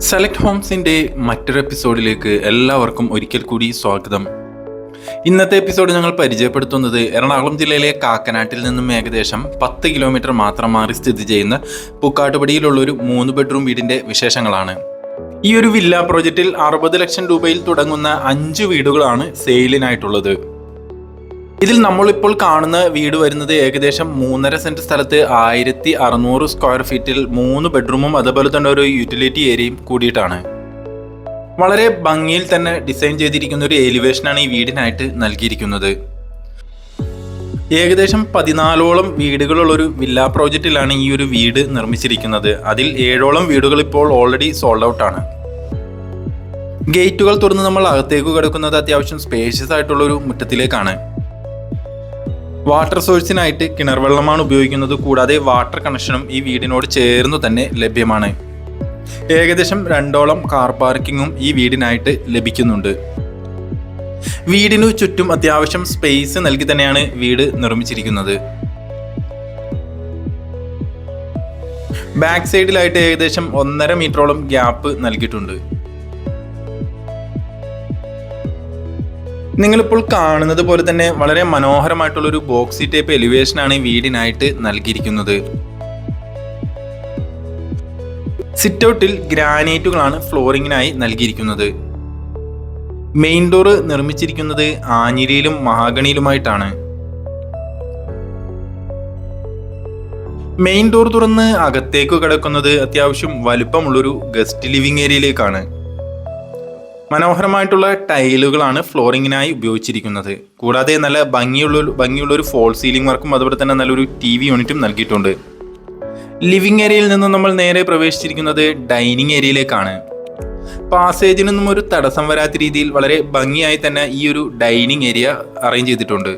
Select ഹോംസിൻ്റെ മറ്റൊരു എപ്പിസോഡിലേക്ക് എല്ലാവർക്കും ഒരിക്കൽ കൂടി സ്വാഗതം. ഇന്നത്തെ എപ്പിസോഡ് ഞങ്ങൾ പരിചയപ്പെടുത്തുന്നത് എറണാകുളം ജില്ലയിലെ കാക്കനാട്ടിൽ നിന്നും ഏകദേശം 10 കിലോമീറ്റർ മാത്രം മാറി സ്ഥിതി ചെയ്യുന്ന പൂക്കാട്ടുപടിയിലുള്ള ഒരു 3 ബെഡ്റൂം വീടിൻ്റെ വിശേഷങ്ങളാണ്. ഈ ഒരു വില്ല പ്രോജക്റ്റിൽ 60 ലക്ഷം രൂപയിൽ തുടങ്ങുന്ന 5 വീടുകളാണ് സെയിലിനായിട്ടുള്ളത്. ഇതിൽ നമ്മളിപ്പോൾ കാണുന്ന വീട് വരുന്നത് ഏകദേശം 3.5 സെന്റ് സ്ഥലത്ത് 1600 സ്ക്വയർ ഫീറ്റിൽ 3 ബെഡ്റൂമും അതുപോലെ തന്നെ ഒരു യൂട്ടിലിറ്റി ഏരിയയും കൂടിയിട്ടാണ്. വളരെ ഭംഗിയിൽ തന്നെ ഡിസൈൻ ചെയ്തിരിക്കുന്ന ഒരു എലിവേഷനാണ് ഈ വീടിനായിട്ട് നൽകിയിരിക്കുന്നത്. ഏകദേശം 14ഓളം വീടുകളുള്ളൊരു വില്ല പ്രോജക്റ്റിലാണ് ഈ ഒരു വീട് നിർമ്മിച്ചിരിക്കുന്നത്. അതിൽ 7ഓളം വീടുകൾ ഇപ്പോൾ ഓൾറെഡി സോൾഡ് ഔട്ട് ആണ്. ഗേറ്റുകൾ തുറന്ന് നമ്മൾ അകത്തേക്ക് കിടക്കുന്നത് അത്യാവശ്യം സ്പേഷ്യസ് ആയിട്ടുള്ളൊരു മുറ്റത്തിലേക്കാണ്. വാട്ടർ സോഴ്സിനായിട്ട് കിണർ വെള്ളമാണ് ഉപയോഗിക്കുന്നത്. കൂടാതെ വാട്ടർ കണക്ഷനും ഈ വീടിനോട് ചേർന്ന് തന്നെ ലഭ്യമാണ്. ഏകദേശം 2ഓളം കാർ പാർക്കിങ്ങും ഈ വീടിനായിട്ട് ലഭിക്കുന്നുണ്ട്. വീടിനു ചുറ്റും അത്യാവശ്യം സ്പേസ് നൽകി തന്നെയാണ് വീട് നിർമ്മിച്ചിരിക്കുന്നത്. ബാക്ക് സൈഡിലായിട്ട് ഏകദേശം 1.5 മീറ്ററോളം ഗ്യാപ്പ് നൽകിയിട്ടുണ്ട്. നിങ്ങളിപ്പോൾ കാണുന്നത് പോലെ തന്നെ വളരെ മനോഹരമായിട്ടുള്ളൊരു ബോക്സി ടൈപ്പ് എലിവേഷനാണ് ഈ വീടിനായിട്ട് നൽകിയിരിക്കുന്നത്. സിറ്റ് ഔട്ടിൽ ഗ്രാനൈറ്റുകളാണ് ഫ്ലോറിങ്ങിനായി നൽകിയിരിക്കുന്നത്. മെയിൻ ഡോർ നിർമ്മിച്ചിരിക്കുന്നത് ആഞ്ഞിലിയിലും മഹാഗണിയിലുമായിട്ടാണ്. മെയിൻ ഡോർ തുറന്ന് അകത്തേക്ക് കിടക്കുന്നത് അത്യാവശ്യം വലുപ്പമുള്ളൊരു ഗസ്റ്റ് ലിവിംഗ് ഏരിയയിലേക്കാണ്. മനോഹരമായിട്ടുള്ള ടൈലുകളാണ് ഫ്ലോറിങ്ങിനായി ഉപയോഗിച്ചിരിക്കുന്നത്. കൂടാതെ നല്ല ഭംഗിയുള്ളൊരു ഫോൾ സീലിംഗ് വർക്കും അതുപോലെ തന്നെ നല്ലൊരു TV യൂണിറ്റും നൽകിയിട്ടുണ്ട്. ലിവിംഗ് ഏരിയയിൽ നിന്നും നമ്മൾ നേരെ പ്രവേശിച്ചിരിക്കുന്നത് ഡൈനിങ് ഏരിയയിലേക്കാണ്. പാസേജിനൊന്നും ഒരു തടസ്സം വരാത്ത രീതിയിൽ വളരെ ഭംഗിയായി തന്നെ ഈ ഒരു ഡൈനിങ് ഏരിയ അറേഞ്ച് ചെയ്തിട്ടുണ്ട്.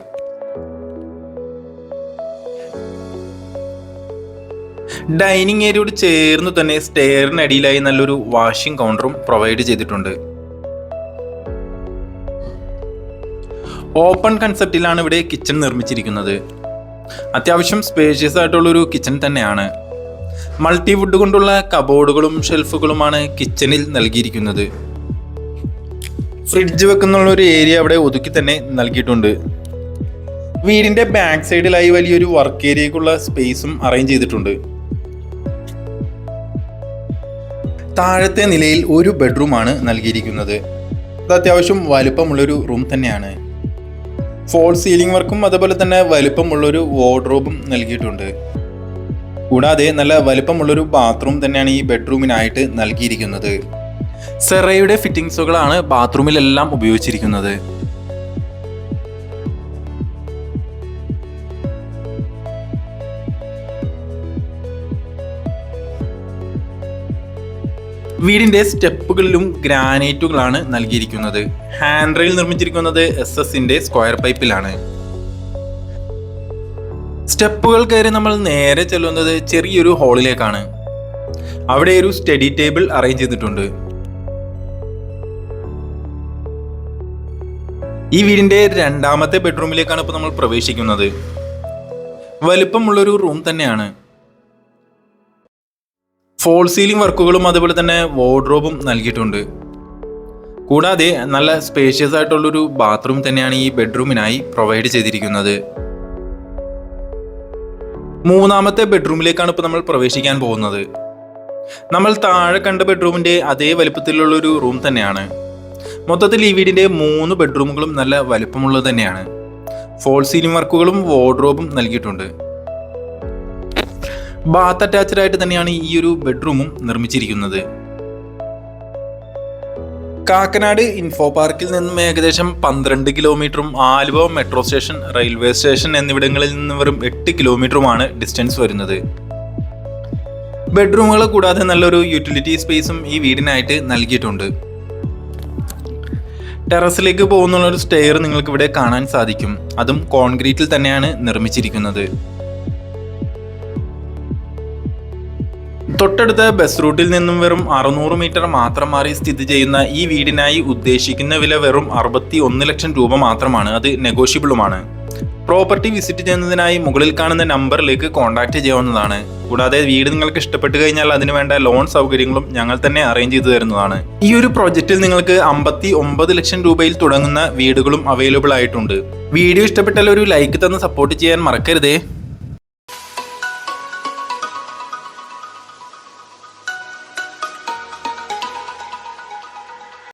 ഡൈനിങ് ഏരിയയോട് ചേർന്ന് തന്നെ സ്റ്റെയറിനടിയിലായി നല്ലൊരു വാഷിംഗ് കൗണ്ടറും പ്രൊവൈഡ് ചെയ്തിട്ടുണ്ട്. ഓപ്പൺ കൺസെപ്റ്റിലാണ് ഇവിടെ കിച്ചൺ നിർമ്മിച്ചിരിക്കുന്നത്. അത്യാവശ്യം സ്പേഷ്യസ് ആയിട്ടുള്ളൊരു കിച്ചൺ തന്നെയാണ്. മൾട്ടിവുഡ് കൊണ്ടുള്ള കബോർഡുകളും ഷെൽഫുകളുമാണ് കിച്ചണിൽ നൽകിയിരിക്കുന്നത്. ഫ്രിഡ്ജ് വെക്കുന്നുള്ളൊരു ഏരിയ അവിടെ ഒതുക്കി തന്നെ നൽകിയിട്ടുണ്ട്. വീടിന്റെ ബാക്ക് സൈഡിലായി വലിയൊരു വർക്ക് ഏരിയക്കുള്ള സ്പേസും അറേഞ്ച് ചെയ്തിട്ടുണ്ട്. താഴത്തെ നിലയിൽ ഒരു ബെഡ്റൂമാണ് നൽകിയിരിക്കുന്നത്. അത് അത്യാവശ്യം വലുപ്പമുള്ളൊരു റൂം തന്നെയാണ്. ഫോൾ സീലിംഗ് വർക്കും അതുപോലെ തന്നെ വലുപ്പമുള്ളൊരു വാർഡ്രോബും നൽകിയിട്ടുണ്ട്. കൂടാതെ നല്ല വലുപ്പമുള്ളൊരു ബാത്റൂം തന്നെയാണ് ഈ ബെഡ്റൂമിനായിട്ട് നൽകിയിരിക്കുന്നത്. സെറയുടെ ഫിറ്റിംഗ്സുകളാണ് ബാത്റൂമിലെല്ലാം ഉപയോഗിച്ചിരിക്കുന്നത്. വീടിന്റെ സ്റ്റെപ്പുകളിലും ഗ്രാനൈറ്റുകളാണ് നൽകിയിരിക്കുന്നത്. ഹാൻഡ് റെയിൽ നിർമ്മിച്ചിരിക്കുന്നത് SS-ന്റെ സ്ക്വയർ പൈപ്പിലാണ്. സ്റ്റെപ്പുകൾ കയറി നമ്മൾ നേരെ ചെല്ലുന്നത് ചെറിയൊരു ഹാളിലേക്കാണ്. അവിടെ ഒരു സ്റ്റഡി ടേബിൾ അറേഞ്ച് ചെയ്തിട്ടുണ്ട്. ഈ വീടിന്റെ 2ാമത്തെ ബെഡ്റൂമിലേക്കാണ് ഇപ്പോൾ നമ്മൾ പ്രവേശിക്കുന്നത്. വലുപ്പമുള്ളൊരു റൂം തന്നെയാണ്. ഫോൾ സീലിംഗ് വർക്കുകളും അതുപോലെ തന്നെ വാർഡ്രോബും നൽകിയിട്ടുണ്ട്. കൂടാതെ നല്ല സ്പേഷ്യസ് ആയിട്ടുള്ളൊരു ബാത്റൂം തന്നെയാണ് ഈ ബെഡ്റൂമിനായി പ്രൊവൈഡ് ചെയ്തിരിക്കുന്നത്. 3ാമത്തെ ബെഡ്റൂമിലേക്കാണ് ഇപ്പോൾ നമ്മൾ പ്രവേശിക്കാൻ പോകുന്നത്. നമ്മൾ താഴെ കണ്ട ബെഡ്റൂമിന്റെ അതേ വലുപ്പത്തിലുള്ളൊരു റൂം തന്നെയാണ്. മൊത്തത്തിൽ ഈ വീടിന്റെ 3 ബെഡ്റൂമുകളും നല്ല വലുപ്പമുള്ളത് തന്നെയാണ്. ഫോൾ സീലിംഗ് വർക്കുകളും വാർഡ്രോബും നൽകിയിട്ടുണ്ട്. ബാത്ത് അറ്റാച്ച്ഡ് ആയിട്ട് തന്നെയാണ് ഈ ഒരു ബെഡ്റൂമും നിർമ്മിച്ചിരിക്കുന്നത്. കാക്കനാട് ഇൻഫോ പാർക്കിൽ നിന്നും ഏകദേശം 12 കിലോമീറ്ററും Aluva metro station, railway station എന്നിവിടങ്ങളിൽ നിന്ന് വെറും 8 കിലോമീറ്ററുമാണ് ഡിസ്റ്റൻസ് വരുന്നത്. ബെഡ്റൂമുകൾ കൂടാതെ നല്ലൊരു യൂട്ടിലിറ്റി സ്പേസും ഈ വീടിനായിട്ട് നൽകിയിട്ടുണ്ട്. ടെറസിലേക്ക് പോകുന്നുള്ളൊരു സ്റ്റെയർ നിങ്ങൾക്ക് ഇവിടെ കാണാൻ സാധിക്കും. അതും കോൺക്രീറ്റിൽ തന്നെയാണ് നിർമ്മിച്ചിരിക്കുന്നത്. തൊട്ടടുത്ത ബസ് റൂട്ടിൽ നിന്നും വെറും 600 മീറ്റർ മാത്രം മാറി സ്ഥിതി ചെയ്യുന്ന ഈ വീടിനായി ഉദ്ദേശിക്കുന്ന വില വെറും 61 ലക്ഷം രൂപ മാത്രമാണ്. അത് നെഗോഷ്യബിളുമാണ്. പ്രോപ്പർട്ടി വിസിറ്റ് ചെയ്യുന്നതിനായി മുകളിൽ കാണുന്ന നമ്പറിലേക്ക് കോൺടാക്ട് ചെയ്യാവുന്നതാണ്. കൂടാതെ വീട് നിങ്ങൾക്ക് ഇഷ്ടപ്പെട്ട് കഴിഞ്ഞാൽ അതിന് വേണ്ട ലോൺ സൗകര്യങ്ങളും ഞങ്ങൾ തന്നെ അറേഞ്ച് ചെയ്തു തരുന്നതാണ്. ഈ ഒരു പ്രോജക്റ്റിൽ നിങ്ങൾക്ക് 59 ലക്ഷം രൂപയിൽ തുടങ്ങുന്ന വീടുകളും അവൈലബിൾ ആയിട്ടുണ്ട്. വീഡിയോ ഇഷ്ടപ്പെട്ടാൽ ഒരു ലൈക്ക് തന്ന് സപ്പോർട്ട് ചെയ്യാൻ മറക്കരുതേ.